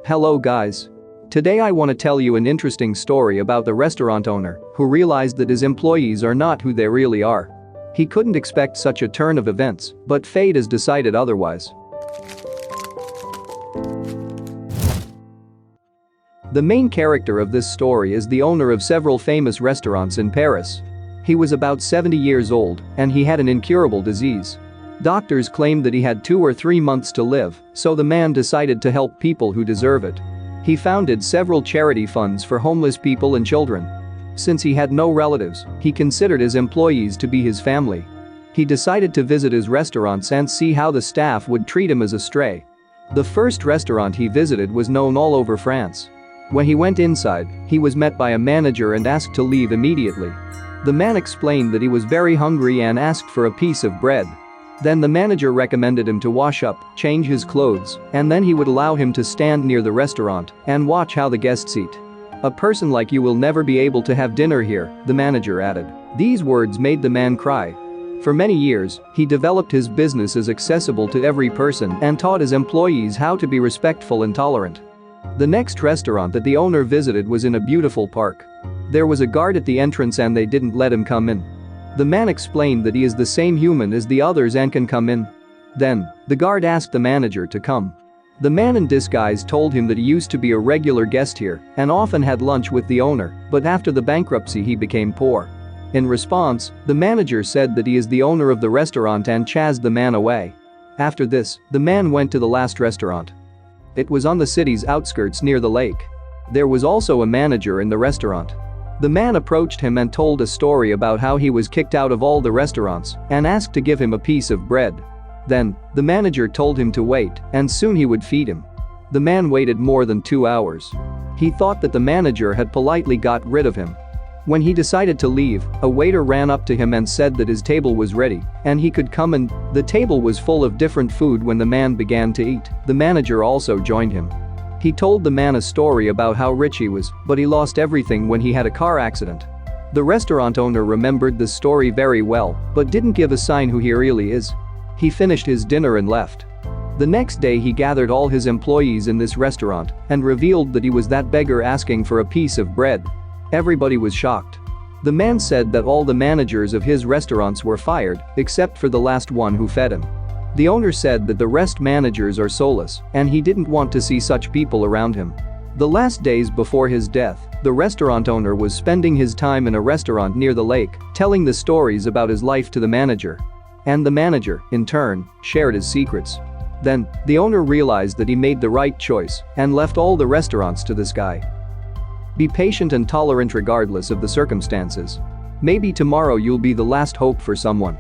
Hello guys. Today I want to tell you an interesting story about the restaurant owner who realized that his employees are not who they really are. He couldn't expect such a turn of events, but fate has decided otherwise. The main character of this story is the owner of several famous restaurants in Paris. He was about 70 years old and he had an incurable disease. Doctors claimed that he had 2 or 3 months to live, so the man decided to help people who deserve it. He founded several charity funds for homeless people and children. Since he had no relatives, he considered his employees to be his family. He decided to visit his restaurants and see how the staff would treat him as a stray. The first restaurant he visited was known all over France. When he went inside, he was met by a manager and asked to leave immediately. The man explained that he was very hungry and asked for a piece of bread. Then the manager recommended him to wash up, change his clothes, and then he would allow him to stand near the restaurant and watch how the guests eat. "A person like you will never be able to have dinner here," the manager added. These words made the man cry. For many years, he developed his business as accessible to every person and taught his employees how to be respectful and tolerant. The next restaurant that the owner visited was in a beautiful park. There was a guard at the entrance and they didn't let him come in. The man explained that he is the same human as the others and can come in. Then, the guard asked the manager to come. The man in disguise told him that he used to be a regular guest here and often had lunch with the owner, but after the bankruptcy he became poor. In response, the manager said that he is the owner of the restaurant and chased the man away. After this, the man went to the last restaurant. It was on the city's outskirts near the lake. There was also a manager in the restaurant. The man approached him and told a story about how he was kicked out of all the restaurants and asked to give him a piece of bread. Then, the manager told him to wait and soon he would feed him. The man waited more than 2 hours. He thought that the manager had politely got rid of him. When he decided to leave, a waiter ran up to him and said that his table was ready and he could come in. The table was full of different food. When the man began to eat, the manager also joined him. He told the man a story about how rich he was, but he lost everything when he had a car accident. The restaurant owner remembered the story very well, but didn't give a sign who he really is. He finished his dinner and left. The next day he gathered all his employees in this restaurant and revealed that he was that beggar asking for a piece of bread. Everybody was shocked. The man said that all the managers of his restaurants were fired, except for the last one who fed him. The owner said that the rest managers are soulless, and he didn't want to see such people around him. The last days before his death, the restaurant owner was spending his time in a restaurant near the lake, telling the stories about his life to the manager. And the manager, in turn, shared his secrets. Then, the owner realized that he made the right choice and left all the restaurants to this guy. Be patient and tolerant regardless of the circumstances. Maybe tomorrow you'll be the last hope for someone.